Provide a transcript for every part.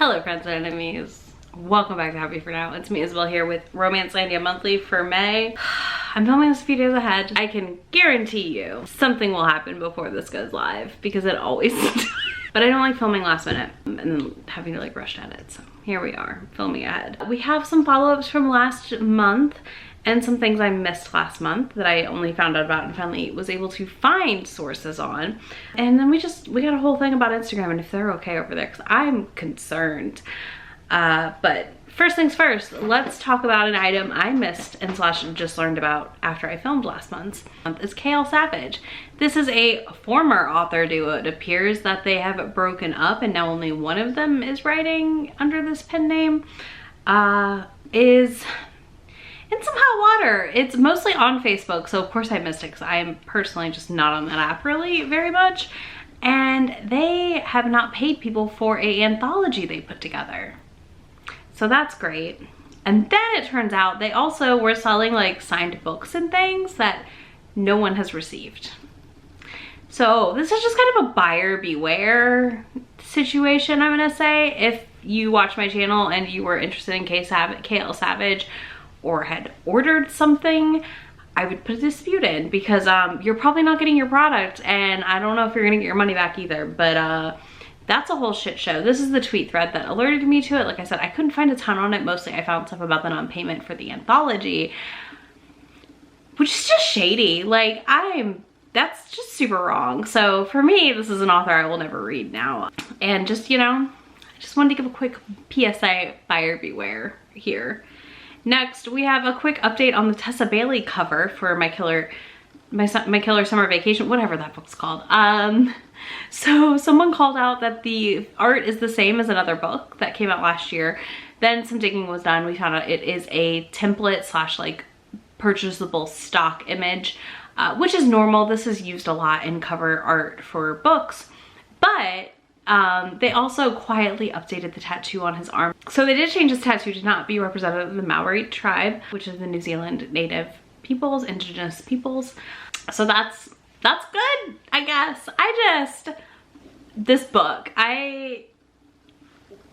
Hello friends and enemies. Welcome back to Happy For Now. It's me Isabel here with Romancelandia Monthly for May. I'm filming this a few days ahead. I can guarantee you something will happen before this goes live because it always does. But I don't like filming last minute and then having to like rush edit. So here we are filming ahead. We have some follow-ups from last month and some things I missed last month that I only found out about and finally was able to find sources on. And then we got a whole thing about Instagram and if they're okay over there, because I'm concerned. But first things first, let's talk about an item I missed and / just learned about after I filmed last month. Is K.L. Savage. This is a former author duo. It appears that they have broken up and now only one of them is writing under this pen name. Is in some hot water. It's mostly on Facebook, so of course I missed it because I am personally just not on that app really very much. And they have not paid people for an anthology they put together. So that's great. And then it turns out they also were selling like signed books and things that no one has received. So this is just kind of a buyer beware situation, I'm gonna say. If you watch my channel and you were interested in K.L. Savage or had ordered something, I would put a dispute in because you're probably not getting your product and I don't know if you're gonna get your money back either, but that's a whole shit show. This is the tweet thread that alerted me to it. Like I said, I couldn't find a ton on it. Mostly I found stuff about the non-payment for the anthology, which is just shady. Like that's just super wrong. So for me, this is an author I will never read now. And just, you know, I just wanted to give a quick PSA, buyer beware here. Next, we have a quick update on the Tessa Bailey cover for My Killer Summer Vacation, whatever that book's called. So someone called out that the art is the same as another book that came out last year. Then some digging was done. We found out it is a template / like purchasable stock image, which is normal. This is used a lot in cover art for books, but they also quietly updated the tattoo on his arm. So they did change his tattoo to not be representative of the Maori tribe, which is the New Zealand native peoples, indigenous peoples. So that's good, I guess. This book, I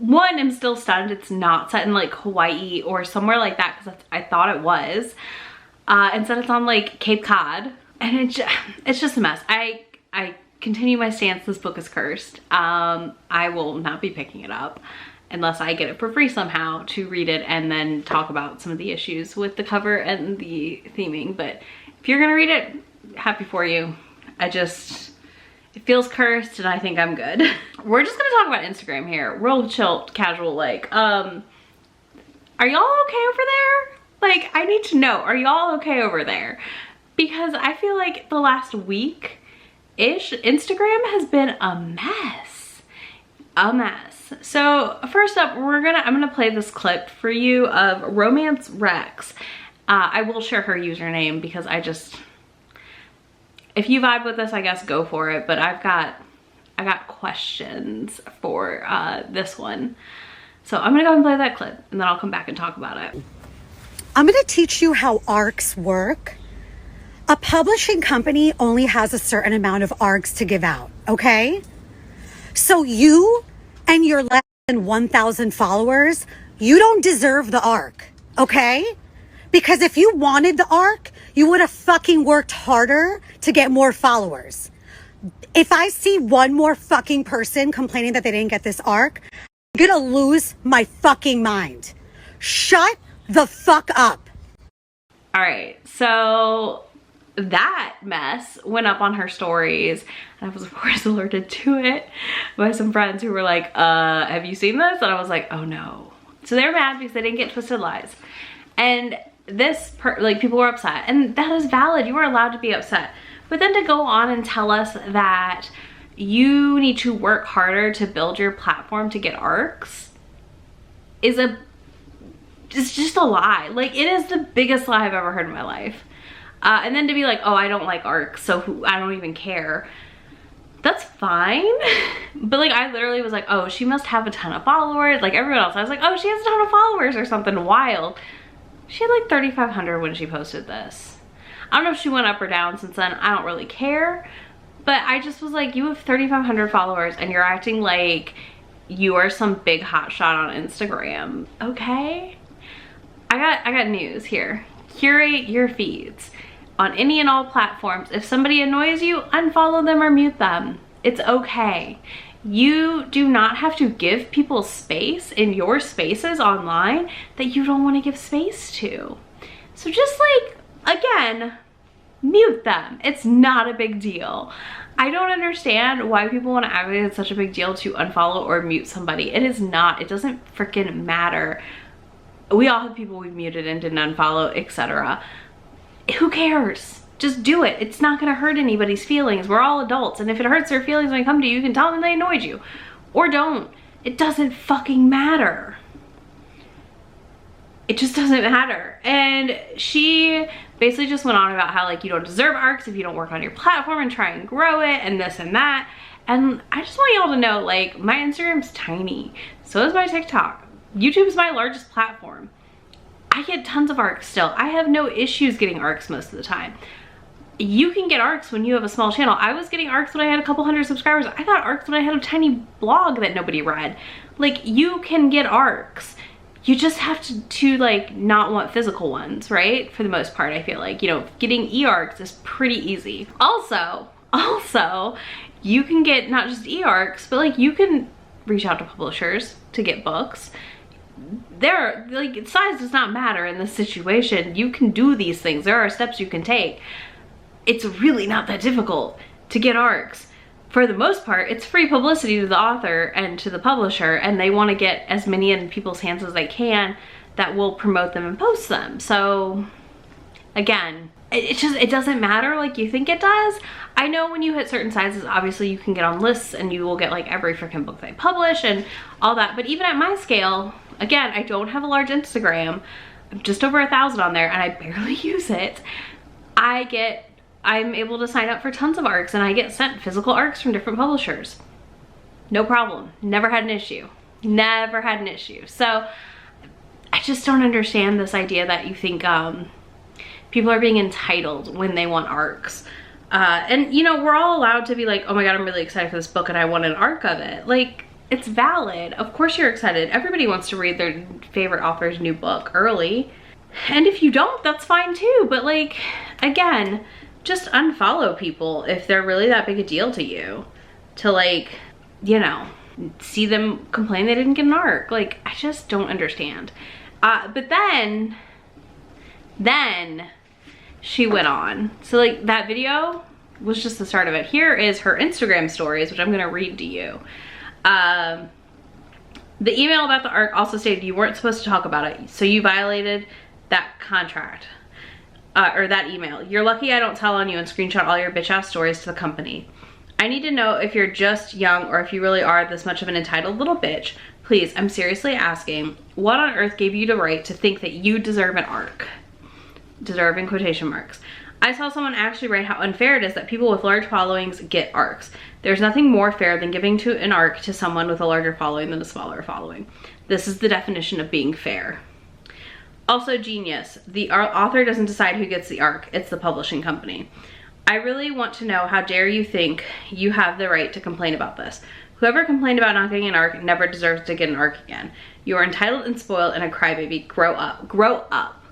am still stunned it's not set in like Hawaii or somewhere like that because I thought it was. Instead it's on like Cape Cod and it's just a mess. I continue my stance, this book is cursed. I will not be picking it up unless I get it for free somehow to read it and then talk about some of the issues with the cover and the theming. But if you're gonna read it, happy for you. It feels cursed and I think I'm good. We're just gonna talk about Instagram here. Real chill, casual, like, are y'all okay over there? Like, I need to know, are y'all okay over there? Because I feel like the last week-ish, Instagram has been a mess. A mess. So first up, I'm gonna play this clip for you of Romance Rex. I will share her username because if you vibe with this, I guess go for it. But I got questions for this one. So I'm gonna go and play that clip and then I'll come back and talk about it. I'm gonna teach you how ARCs work. A publishing company only has a certain amount of ARCs to give out, okay? So you and your less than 1,000 followers, you don't deserve the ARC, okay? Because if you wanted the ARC, you would have fucking worked harder to get more followers. If I see one more fucking person complaining that they didn't get this ARC, I'm gonna lose my fucking mind. Shut the fuck up. All right, so that mess went up on her stories and I was of course alerted to it by some friends who were like, have you seen this? And I was like, oh no. So they're mad because they didn't get Twisted Lies. And people were upset and that is valid. You are allowed to be upset. But then to go on and tell us that you need to work harder to build your platform to get ARCs it's just a lie. Like, it is the biggest lie I've ever heard in my life. And then to be like, oh, I don't like ARCs, so I don't even care. That's fine. But like, I literally was like, oh, she must have a ton of followers. Like everyone else, I was like, oh, she has a ton of followers or something wild. She had like 3,500 when she posted this. I don't know if she went up or down since then. I don't really care. But I just was like, you have 3,500 followers and you're acting like you are some big hotshot on Instagram, okay? I got news here. Curate your feeds on any and all platforms. If somebody annoys you, unfollow them or mute them. It's okay. You do not have to give people space in your spaces online that you don't want to give space to. So just like, again, mute them. It's not a big deal. I don't understand why people want to act like it's such a big deal to unfollow or mute somebody. It is not. It doesn't freaking matter. We all have people we've muted and didn't unfollow, etc. Who cares? Just do it. It's not gonna hurt anybody's feelings. We're all adults, and if it hurts their feelings when they come to you, you can tell them they annoyed you. Or don't. It doesn't fucking matter. It just doesn't matter. And she basically just went on about how like you don't deserve ARCs if you don't work on your platform and try and grow it and this and that. And I just want y'all to know, like, my Instagram's tiny. So is my TikTok. YouTube's my largest platform. I get tons of ARCs still. I have no issues getting ARCs most of the time. You can get ARCs when you have a small channel. I was getting ARCs when I had a couple hundred subscribers. I got ARCs when I had a tiny blog that nobody read. Like, you can get ARCs. You just have to like not want physical ones, right? For the most part, I feel like, you know, getting e-ARCs is pretty easy. Also, you can get not just e-ARCs, but like you can reach out to publishers to get books. There, like, size does not matter in this situation. You can do these things. There are steps you can take. It's really not that difficult to get ARCs. For the most part, it's free publicity to the author and to the publisher, and they want to get as many in people's hands as they can that will promote them and post them. So again, it doesn't matter like you think it does. I know when you hit certain sizes, obviously you can get on lists and you will get like every freaking book they publish and all that. But even at my scale, again, I don't have a large Instagram. I'm just over 1,000 on there and I barely use it. I'm able to sign up for tons of ARCs and I get sent physical ARCs from different publishers. No problem. Never had an issue. Never had an issue. So I just don't understand this idea that you think people are being entitled when they want ARCs. And you know, we're all allowed to be like, oh my God, I'm really excited for this book and I want an ARC of it. Like, it's valid. Of course you're excited. Everybody wants to read their favorite author's new book early. And if you don't, that's fine too. But like, again, just unfollow people if they're really that big a deal to you. To like, you know, see them complain they didn't get an ARC. Like, I just don't understand. But then she went on. So like that video was just the start of it. Here is her Instagram stories, which I'm gonna read to you. The email about the ARC also stated you weren't supposed to talk about it, so you violated that contract. Or that email. You're lucky I don't tell on you and screenshot all your bitch ass stories to the company. I need to know if you're just young or if you really are this much of an entitled little bitch. Please, I'm seriously asking, what on earth gave you the right to think that you deserve an ARC? Deserve in quotation marks. I saw someone actually write how unfair it is that people with large followings get ARCs. There's nothing more fair than giving an ARC to someone with a larger following than a smaller following. This is the definition of being fair. Also, genius. The author doesn't decide who gets the ARC. It's the publishing company. I really want to know, how dare you think you have the right to complain about this? Whoever complained about not getting an ARC never deserves to get an ARC again. You are entitled and spoiled and a crybaby. Grow up. Grow up.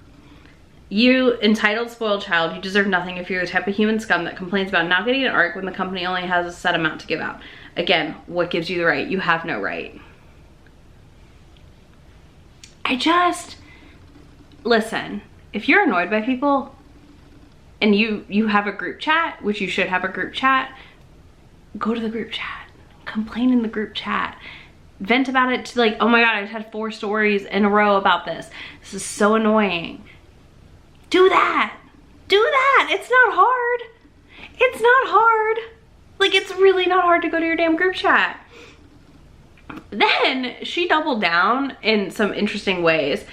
You entitled, spoiled child. You deserve nothing if you're the type of human scum that complains about not getting an ARC when the company only has a set amount to give out. Again, what gives you the right? You have no right. Listen, if you're annoyed by people and you have a group chat, which you should have a group chat, go to the group chat. Complain in the group chat. Vent about it to like, oh my God, I just had 4 stories in a row about this. This is so annoying. Do that. Do that. It's not hard. It's not hard. Like, it's really not hard to go to your damn group chat. Then she doubled down in some interesting ways.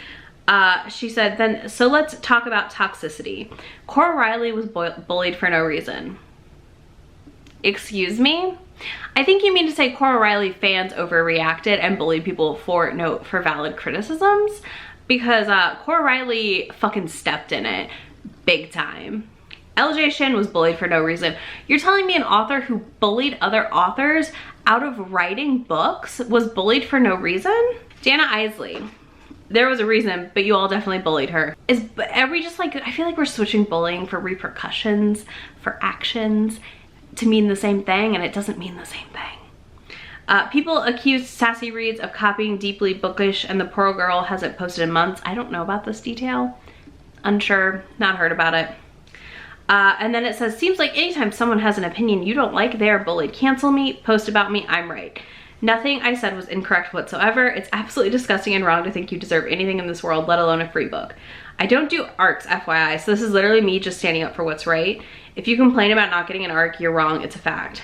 She said, so let's talk about toxicity. Cora Riley was bullied for no reason. Excuse me? I think you mean to say Cora Riley fans overreacted and bullied people for valid criticisms, because Cora Riley fucking stepped in it big time. LJ Shin was bullied for no reason. You're telling me an author who bullied other authors out of writing books was bullied for no reason? Dana Isley. There was a reason, but you all definitely bullied her. Are we just like, I feel like we're switching bullying for repercussions, for actions, to mean the same thing, and it doesn't mean the same thing. People accused Sassy Reads of copying Deeply Bookish, and the poor girl hasn't posted in months. I don't know about this detail. Unsure, not heard about it. And then it says, seems like anytime someone has an opinion you don't like, they are bullied. Cancel me, post about me, I'm right. Nothing I said was incorrect whatsoever. It's absolutely disgusting and wrong to think you deserve anything in this world, let alone a free book. I don't do ARCs, FYI, so this is literally me just standing up for what's right. If you complain about not getting an ARC, you're wrong, it's a fact.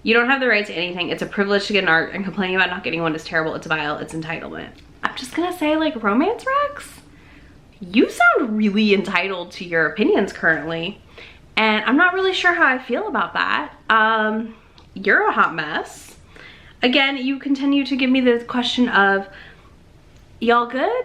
You don't have the right to anything. It's a privilege to get an ARC, and complaining about not getting one is terrible, it's vile, it's entitlement. I'm just gonna say, like, Romance Rex, you sound really entitled to your opinions currently, and I'm not really sure how I feel about that. You're a hot mess. Again, you continue to give me the question of, y'all good?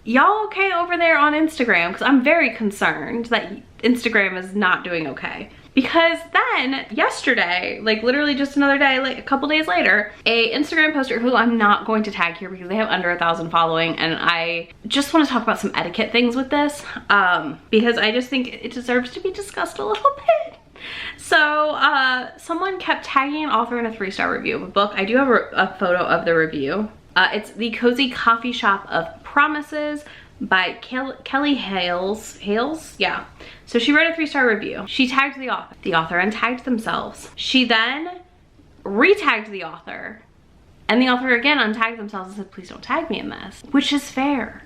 Y'all okay over there on Instagram? Because I'm very concerned that Instagram is not doing okay. Because then yesterday, like literally just another day, like a couple days later, a Instagram poster who I'm not going to tag here because they have under 1,000 following, and I just want to talk about some etiquette things with this because I just think it deserves to be discussed a little bit. So someone kept tagging an author in a 3-star review of a book. I do have a photo of the review. It's The Cozy Coffee Shop of Promises by Kelly Hales. Yeah. So she wrote a 3-star review. She tagged the author. The author untagged themselves. She then re-tagged the author, and the author again untagged themselves and said, please don't tag me in this, which is fair.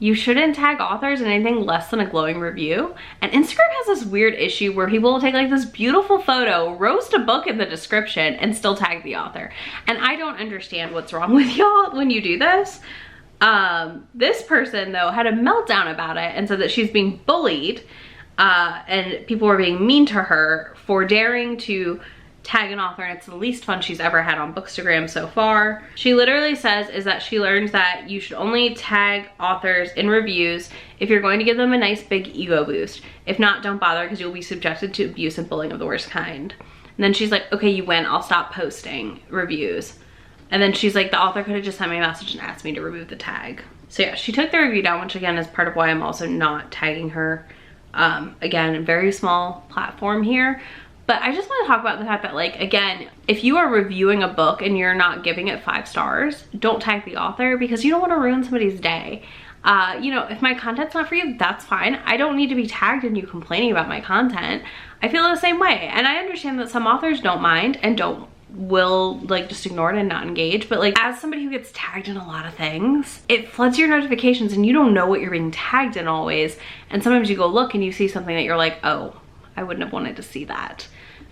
You shouldn't tag authors in anything less than a glowing review. And Instagram has this weird issue where people will take like this beautiful photo, roast a book in the description, and still tag the author. And I don't understand what's wrong with y'all when you do this. This person though had a meltdown about it and said that she's being bullied and people were being mean to her for daring to tag an author, and it's the least fun she's ever had on Bookstagram so far. She literally says is that she learned that you should only tag authors in reviews if you're going to give them a nice big ego boost. If not, don't bother because you'll be subjected to abuse and bullying of the worst kind. And then she's like, okay, you win, I'll stop posting reviews. And then she's like, the author could have just sent me a message and asked me to remove the tag. So yeah, she took the review down, which again is part of why I'm also not tagging her. Again, a very small platform here. But I just want to talk about the fact that, like, again, if you are reviewing a book and you're not giving it 5 stars, don't tag the author because you don't want to ruin somebody's day. You know, if my content's not for you, that's fine. I don't need to be tagged in you complaining about my content. I feel the same way. And I understand that some authors don't mind and will like just ignore it and not engage, but like as somebody who gets tagged in a lot of things, it floods your notifications and you don't know what you're being tagged in always. And sometimes you go look and you see something that you're like, oh, I wouldn't have wanted to see that.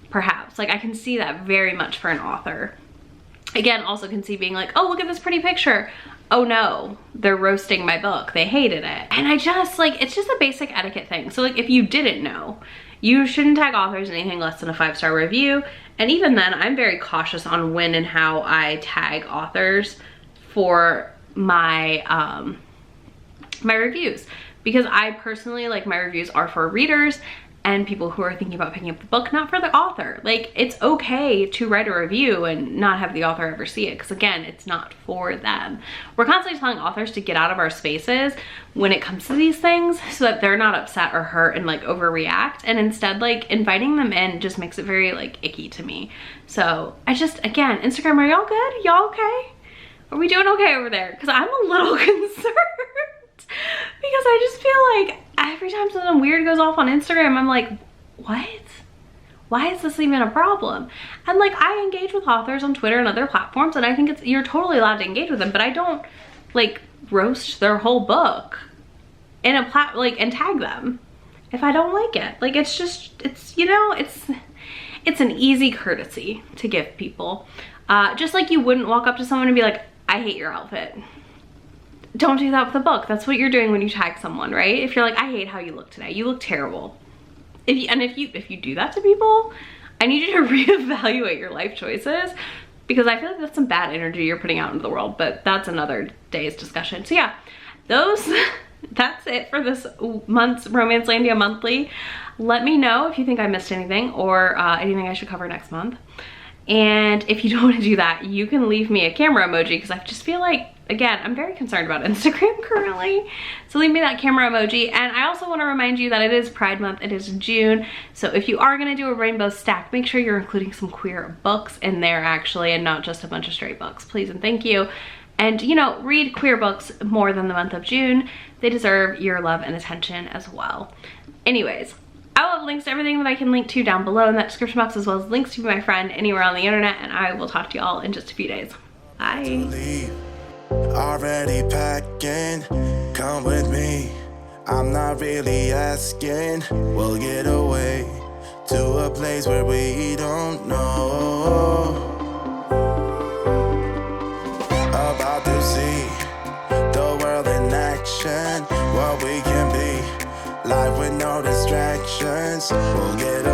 Perhaps, like I can see that very much for an author. Again, also can see being like, oh, look at this pretty picture. Oh no, they're roasting my book. They hated it. And I just like, it's just a basic etiquette thing. So like if you didn't know, you shouldn't tag authors in anything less than a 5-star review. And even then, I'm very cautious on when and how I tag authors for my my reviews, because I personally, like, my reviews are for readers and people who are thinking about picking up the book, not for the author. Like, it's okay to write a review and not have the author ever see it, because again, it's not for them. We're constantly telling authors to get out of our spaces when it comes to these things so that they're not upset or hurt and like overreact, and instead like inviting them in just makes it very like icky to me. So I just, again, Instagram, are y'all good? Y'all okay? Are we doing okay over there? Because I'm a little concerned. Because I just feel like every time something weird goes off on Instagram, I'm like, what? Why is this even a problem? And like, I engage with authors on Twitter and other platforms, and I think you're totally allowed to engage with them, but I don't like roast their whole book in a and tag them if I don't like it. Like, it's just, it's, you know, it's an easy courtesy to give people. Just like you wouldn't walk up to someone and be like, I hate your outfit. Don't do that with a book. That's what you're doing when you tag someone, right? If you're like, I hate how you look today. You look terrible. If you do that to people, I need you to reevaluate your life choices, because I feel like that's some bad energy you're putting out into the world, but that's another day's discussion. So yeah, that's it for this month's Romancelandia Monthly. Let me know if you think I missed anything or anything I should cover next month. And if you don't want to do that, you can leave me a camera emoji, because I just feel like, again, I'm very concerned about Instagram currently. So leave me that camera emoji. And I also want to remind you that it is Pride Month. It is June. So if you are going to do a rainbow stack, make sure you're including some queer books in there actually, and not just a bunch of straight books. Please and thank you. And, you know, read queer books more than the month of June. They deserve your love and attention as well. Anyways, I will have links to everything that I can link to down below in that description box, as well as links to be my friend anywhere on the internet, and I will talk to y'all in just a few days. Bye. Already packing, come with me. I'm not really asking. We'll get away to a place where we don't know. About to see the world in action, what we can be. Life with no distractions. We'll get